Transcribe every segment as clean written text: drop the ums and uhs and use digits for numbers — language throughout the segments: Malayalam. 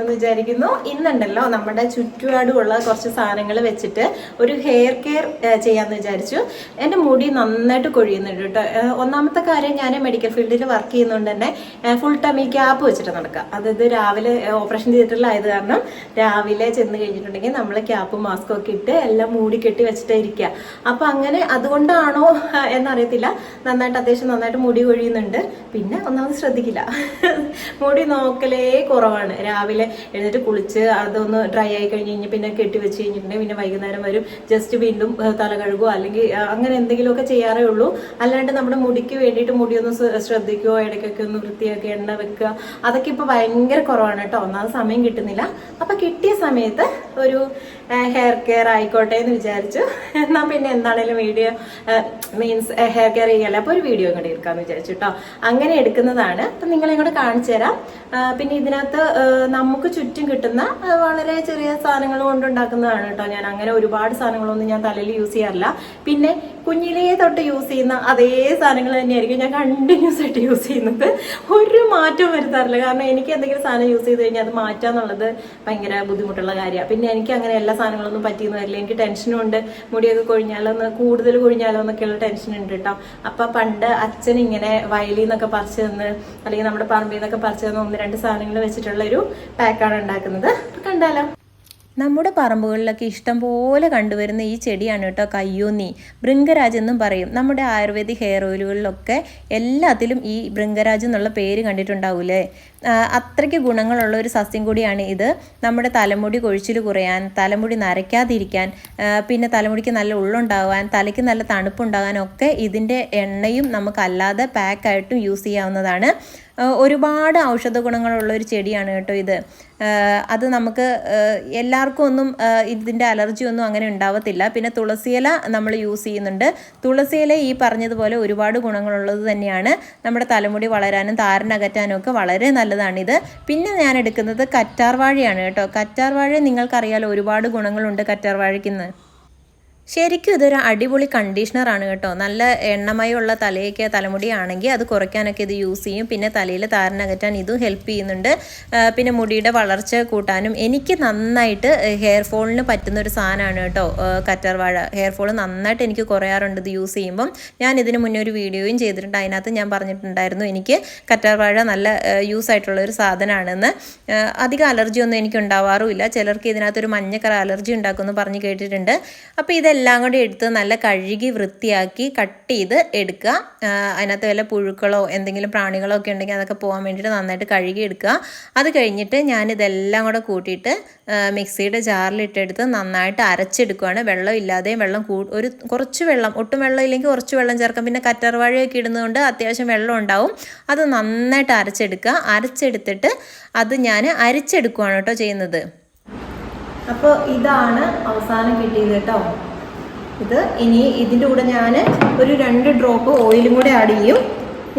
സുഖമാണെന്ന് വിചാരിക്കുന്നു. ഇന്നുണ്ടല്ലോ നമ്മുടെ ചുറ്റുപാടുമുള്ള കുറച്ച് സാധനങ്ങൾ വെച്ചിട്ട് ഒരു ഹെയർ കെയർ ചെയ്യാമെന്ന് വിചാരിച്ചു. എൻ്റെ മുടി നന്നായിട്ട് കൊഴിയുന്നുണ്ട് കേട്ടോ. ഒന്നാമത്തെ കാര്യം, ഞാൻ മെഡിക്കൽ ഫീൽഡിൽ വർക്ക് ചെയ്യുന്നതുകൊണ്ട് തന്നെ ഫുൾ ടൈം ഈ ക്യാപ്പ് വെച്ചിട്ട് നടക്കുക. അതായത് രാവിലെ ഓപ്പറേഷൻ തിയേറ്ററിലായത് കാരണം രാവിലെ ചെന്ന് കഴിഞ്ഞിട്ടുണ്ടെങ്കിൽ നമ്മൾ ക്യാപ്പും മാസ്കും ഒക്കെ ഇട്ട് എല്ലാം മൂടി കെട്ടി വെച്ചിട്ടേ ഇരിക്കുക. അപ്പം അങ്ങനെ അതുകൊണ്ടാണോ എന്നറിയത്തില്ല, അത്യാവശ്യം നന്നായിട്ട് മുടി കൊഴിയുന്നുണ്ട്. പിന്നെ ഒന്നാമത് ശ്രദ്ധിക്കില്ല, മുടി നോക്കലേ കുറവാണ്. രാവിലെ എഴുന്നേറ്റ് കുളിച്ച് അതൊന്ന് ഡ്രൈ ആയി കഴിഞ്ഞ് പിന്നെ കെട്ടി വെച്ച് കഴിഞ്ഞിട്ടുണ്ടെങ്കിൽ പിന്നെ വൈകുന്നേരം വരും ജസ്റ്റ് വീണ്ടും തല കഴുകുക അല്ലെങ്കിൽ അങ്ങനെ എന്തെങ്കിലുമൊക്കെ ചെയ്യാറേ ഉള്ളൂ. അല്ലാണ്ട് നമ്മുടെ മുടിക്ക് വേണ്ടിയിട്ട് മുടിയൊന്ന് ശ്രദ്ധിക്കുകയോ ഇടയ്ക്കൊക്കെ ഒന്ന് വൃത്തിയാക്കി എണ്ണ വെക്കുക അതൊക്കെ ഇപ്പോൾ ഭയങ്കര കുറവാണ് കേട്ടോ. ഒന്നാമത് സമയം കിട്ടുന്നില്ല. അപ്പം കിട്ടിയ സമയത്ത് ഒരു ഹെയർ കെയർ ആയിക്കോട്ടെ എന്ന് വിചാരിച്ചു. എന്നാൽ പിന്നെ എന്താണേലും വീഡിയോ മീൻസ് ഹെയർ കെയർ ചെയ്യല്ലേ, അപ്പോൾ ഒരു വീഡിയോ കൂടി എടുക്കാമെന്ന് വിചാരിച്ചു കേട്ടോ. അങ്ങനെ എടുക്കുന്നതാണ്. അപ്പം നിങ്ങളെ കൂടെ കാണിച്ചു തരാം. പിന്നെ ഇതിനകത്ത് നമുക്ക് ചുറ്റും കിട്ടുന്ന വളരെ ചെറിയ സാധനങ്ങൾ കൊണ്ടുണ്ടാക്കുന്നതാണ് കേട്ടോ. ഞാൻ അങ്ങനെ ഒരുപാട് സാധനങ്ങളൊന്നും ഞാൻ തലയിൽ യൂസ് ചെയ്യാറില്ല. പിന്നെ കുഞ്ഞിലേ തൊട്ട് യൂസ് ചെയ്യുന്ന അതേ സാധനങ്ങൾ തന്നെയായിരിക്കും ഞാൻ കണ്ടിന്യൂസ് ആയിട്ട് യൂസ് ചെയ്യുന്നത്. ഒരു മാറ്റവും വരുത്താറില്ല. കാരണം എനിക്ക് എന്തെങ്കിലും സാധനം യൂസ് ചെയ്ത് കഴിഞ്ഞാൽ അത് മാറ്റാന്നുള്ളത് ഭയങ്കര ബുദ്ധിമുട്ടുള്ള കാര്യമാണ്. പിന്നെ എനിക്ക് അങ്ങനെ എല്ലാ സാധനങ്ങളൊന്നും പറ്റിയെന്ന് വരില്ല. എനിക്ക് ടെൻഷനും ഉണ്ട്. മുടിയൊക്കെ കൊഴിഞ്ഞാലൊന്ന് കൂടുതൽ കൊഴിഞ്ഞാലോ എന്നൊക്കെയുള്ള ടെൻഷൻ ഉണ്ട് കേട്ടോ. അപ്പം പണ്ട് അച്ഛൻ ഇങ്ങനെ വയലിൽ നിന്നൊക്കെ പറിച്ചു തന്ന് അല്ലെങ്കിൽ നമ്മുടെ പറമ്പിൽ നിന്നൊക്കെ പറിച്ചു തന്ന 1-2 സാധനങ്ങൾ വെച്ചിട്ടുള്ള ഒരു പാക്കാണ് ഉണ്ടാക്കുന്നത്. അപ്പം കണ്ടാലോ. നമ്മുടെ പറമ്പുകളിലൊക്കെ ഇഷ്ടം പോലെ കണ്ടുവരുന്ന ഈ ചെടിയാണ് കേട്ടോ കയ്യൂന്നി. ഭൃംഗരാജ് എന്നും പറയും. നമ്മുടെ ആയുർവേദിക് ഹെയർ ഓയിലുകളിലൊക്കെ എല്ലാത്തിലും ഈ ഭൃംഗരാജ് എന്നുള്ള പേര് കണ്ടിട്ടുണ്ടാവൂലേ. അത്രയ്ക്ക് ഗുണങ്ങളുള്ള ഒരു സസ്യം കൂടിയാണ് ഇത്. നമ്മുടെ തലമുടി കൊഴിച്ചിൽ കുറയാൻ, തലമുടി നരയ്ക്കാതിരിക്കാൻ, പിന്നെ തലമുടിക്ക് നല്ല ഉള്ളുണ്ടാകാൻ, തലയ്ക്ക് നല്ല തണുപ്പുണ്ടാകാനൊക്കെ ഇതിൻ്റെ എണ്ണയും നമുക്കല്ലാതെ പാക്കായിട്ടും യൂസ് ചെയ്യാവുന്നതാണ്. ഒരുപാട് ഔഷധ ഗുണങ്ങളുള്ള ഒരു ചെടിയാണ് കേട്ടോ ഇത്. അത് നമുക്ക് എല്ലാവർക്കും ഒന്നും ഇതിൻ്റെ അലർജി ഒന്നും അങ്ങനെ ഉണ്ടാവത്തില്ല. പിന്നെ തുളസിയില നമ്മൾ യൂസ് ചെയ്യുന്നുണ്ട്. തുളസിയില ഈ പറഞ്ഞതുപോലെ ഒരുപാട് ഗുണങ്ങളുള്ളത് തന്നെയാണ്. നമ്മുടെ തലമുടി വളരാനും താരനകറ്റാനും ഒക്കെ വളരെ നല്ലതാണിത്. പിന്നെ ഞാൻ എടുക്കുന്നത് കറ്റാർവാഴയാണ് കേട്ടോ. കറ്റാർവാഴ നിങ്ങൾക്കറിയാലോ, ഒരുപാട് ഗുണങ്ങളുണ്ട് കറ്റാർവാഴയ്ക്കുന്ന്. ശരിക്കും ഇതൊരു അടിപൊളി കണ്ടീഷണറാണ് കേട്ടോ. നല്ല എണ്ണമയമുള്ള തലയൊക്കെ തലമുടിയാണെങ്കിൽ അത് കുറയ്ക്കാനൊക്കെ ഇത് യൂസ് ചെയ്യും. പിന്നെ തലയിൽ താരനകറ്റാൻ ഇതും ഹെൽപ്പ് ചെയ്യുന്നുണ്ട്. പിന്നെ മുടിയുടെ വളർച്ച കൂട്ടാനും എനിക്ക് നന്നായിട്ട് ഹെയർ ഫോളിന് പറ്റുന്ന ഒരു സാധനമാണ് കേട്ടോ കറ്റാർവാഴ. ഹെയർ ഫോൾ നന്നായിട്ട് എനിക്ക് കുറയാറുണ്ട് ഇത് യൂസ് ചെയ്യുമ്പം. ഞാൻ ഇതിന് മുന്നേ ഒരു വീഡിയോയും ചെയ്തിട്ടുണ്ട്. അതിനകത്ത് ഞാൻ പറഞ്ഞിട്ടുണ്ടായിരുന്നു എനിക്ക് കറ്റാർവാഴ നല്ല യൂസ് ആയിട്ടുള്ള ഒരു സാധനമാണെന്ന്. അധികം അലർജി ഒന്നും എനിക്ക് ഉണ്ടാവാറുമില്ല. ചിലർക്ക് ഇതിനകത്തൊരു മഞ്ഞക്കറ അലർജി ഉണ്ടാക്കുമെന്ന് പറഞ്ഞ് കേട്ടിട്ടുണ്ട്. അപ്പോൾ ഇതെല്ലാം കൂടി എടുത്ത് നല്ല കഴുകി വൃത്തിയാക്കി കട്ട് ചെയ്ത് എടുക്കുക. അതിനകത്ത് വല്ല പുഴുക്കളോ എന്തെങ്കിലും പ്രാണികളോ ഒക്കെ ഉണ്ടെങ്കിൽ അതൊക്കെ പോകാൻ വേണ്ടിയിട്ട് നന്നായിട്ട് കഴുകി എടുക്കുക. അത് കഴിഞ്ഞിട്ട് ഞാനിതെല്ലാം കൂടെ കൂട്ടിയിട്ട് മിക്സിയുടെ ജാറിലിട്ടെടുത്ത് നന്നായിട്ട് അരച്ചെടുക്കുകയാണ്. വെള്ളം ഇല്ലാതെയും കുറച്ച് വെള്ളം, ഒട്ടും വെള്ളം ഇല്ലെങ്കിൽ കുറച്ച് വെള്ളം ചേർക്കാം. പിന്നെ കറ്റാർവാഴയൊക്കെ ഇടുന്നതുകൊണ്ട് അത്യാവശ്യം വെള്ളം ഉണ്ടാവും. അത് നന്നായിട്ട് അരച്ചെടുക്കുക. അരച്ചെടുത്തിട്ട് അത് ഞാൻ അരിച്ചെടുക്കുകയാണ് കേട്ടോ ചെയ്യുന്നത്. അപ്പോൾ ഇതാണ് അവസാനം കിട്ടിയത് കേട്ടോ. ഇത് ഇനി ഇതിൻ്റെ കൂടെ ഞാൻ ഒരു 2 ഡ്രോപ്പ് ഓയിലും കൂടെ ആഡ് ചെയ്യും.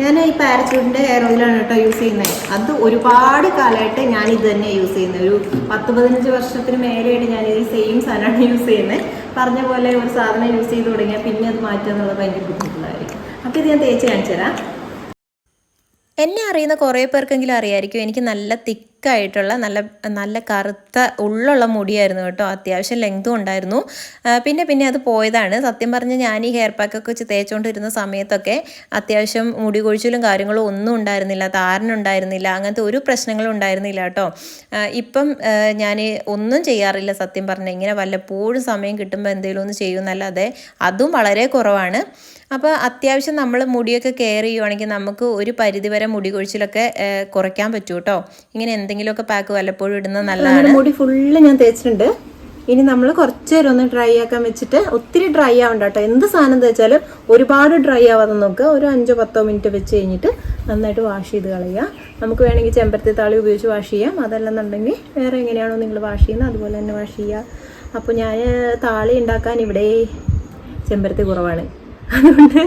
ഞാൻ ഈ പാരച്യൂട്ടിൻ്റെ ഹെയർ ഓയിലാണ് കേട്ടോ യൂസ് ചെയ്യുന്നത്. അത് ഒരുപാട് കാലമായിട്ട് ഞാൻ ഇത് തന്നെ യൂസ് ചെയ്യുന്നത്. ഒരു 10-15 വർഷത്തിന് മേലെയായിട്ട് ഞാൻ ഈ സെയിം സാധനമാണ് യൂസ് ചെയ്യുന്നത്. പറഞ്ഞ പോലെ ഒരു സാധനം യൂസ് ചെയ്ത് തുടങ്ങിയാൽ പിന്നെ അത് മാറ്റുക എന്നുള്ളത് ഭയങ്കര ബുദ്ധിമുട്ടുള്ളതായിരിക്കും. അപ്പോൾ ഇത് ഞാൻ തേച്ച് കാണിച്ചു തരാം. എന്നെ അറിയുന്ന കുറേ പേർക്കെങ്കിലും അറിയായിരിക്കും, എനിക്ക് നല്ല തിക്കായിട്ടുള്ള നല്ല കറുത്ത ഉള്ളുള്ള മുടിയായിരുന്നു കേട്ടോ. അത്യാവശ്യം ലെങ്തും ഉണ്ടായിരുന്നു. പിന്നെ അത് പോയതാണ്. സത്യം പറഞ്ഞാൽ ഞാൻ ഈ ഹെയർ പാക്കൊക്കെ വെച്ച് തേച്ചുകൊണ്ടിരുന്ന സമയത്തൊക്കെ അത്യാവശ്യം മുടി കൊഴിച്ചിലും കാര്യങ്ങളും ഒന്നും ഉണ്ടായിരുന്നില്ല, താരനുണ്ടായിരുന്നില്ല, അങ്ങനത്തെ ഒരു പ്രശ്നങ്ങളും ഉണ്ടായിരുന്നില്ല കേട്ടോ. ഇപ്പം ഞാൻ ഒന്നും ചെയ്യാറില്ല സത്യം പറഞ്ഞാൽ. ഇങ്ങനെ വല്ലപ്പോഴും സമയം കിട്ടുമ്പോൾ എന്തെങ്കിലും ഒന്ന് ചെയ്യുമെന്നല്ലാതെ അതും വളരെ കുറവാണ്. അപ്പോൾ അത്യാവശ്യം നമ്മൾ മുടിയൊക്കെ കെയർ ചെയ്യുവാണെങ്കിൽ നമുക്ക് ഒരു പരിധിവരെ മുടി കൊഴിച്ചിലൊക്കെ കുറയ്ക്കാൻ പറ്റും കേട്ടോ. ഇങ്ങനെ എന്തെങ്കിലുമൊക്കെ പാക്ക് വല്ലപ്പോഴും ഇടുന്നത് നല്ലതാണ്. മുടി ഫുള്ള് ഞാൻ തേച്ചിട്ടുണ്ട്. ഇനി നമ്മൾ കുറച്ച് നേരം ഒന്ന് ഡ്രൈ ആക്കാൻ വെച്ചിട്ട്, ഒത്തിരി ഡ്രൈ ആവണ്ട കേട്ടോ. എന്ത് സാധനം തേച്ചാലും ഒരുപാട് ഡ്രൈ ആവാതെ നോക്കുക. ഒരു 5-10 മിനിറ്റ് വെച്ച് കഴിഞ്ഞിട്ട് നന്നായിട്ട് വാഷ് ചെയ്ത് കളയുക. നമുക്ക് വേണമെങ്കിൽ ചെമ്പരത്തി താളി ഉപയോഗിച്ച് വാഷ് ചെയ്യാം. അതല്ലെന്നുണ്ടെങ്കിൽ വേറെ എങ്ങനെയാണോ നിങ്ങൾ വാഷ് ചെയ്യുന്നത് അതുപോലെ തന്നെ വാഷ് ചെയ്യുക. അപ്പോൾ ഞാൻ താളി ഉണ്ടാക്കാൻ ഇവിടെ ചെമ്പരത്തി കുറവാണ്, അതുകൊണ്ട്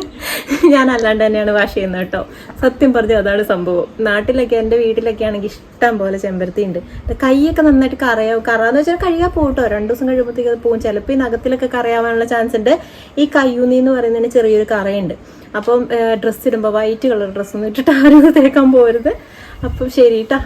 ഞാൻ അല്ലാണ്ട് തന്നെയാണ് വാഷ് ചെയ്യുന്നത് കേട്ടോ. സത്യം പറഞ്ഞാൽ അതാണ് സംഭവം. നാട്ടിലൊക്കെ എൻ്റെ വീട്ടിലൊക്കെ ആണെങ്കിൽ ഇഷ്ടം പോലെ ചെമ്പരത്തി ഉണ്ട്. കൈയൊക്കെ നന്നായിട്ട് കറാന്ന് വെച്ചാൽ കഴുകാൻ പോകും കേട്ടോ. 2 ദിവസം കഴിയുമ്പോഴത്തേക്ക് അത് പോകും. ചിലപ്പോൾ ഈ നഖത്തിലൊക്കെ കറയാവാനുള്ള ചാൻസ് ഉണ്ട്. ഈ കയ്യൂന്നി എന്ന് പറയുന്നതിന് ചെറിയൊരു കറയുണ്ട്. അപ്പം ഡ്രസ്സ് ഇടുമ്പോൾ വൈറ്റ് കളർ ഡ്രസ്സൊന്നും ഇട്ടിട്ട് ആരും തേക്കാൻ പോകരുത്. അപ്പം ശരി കേട്ടോ.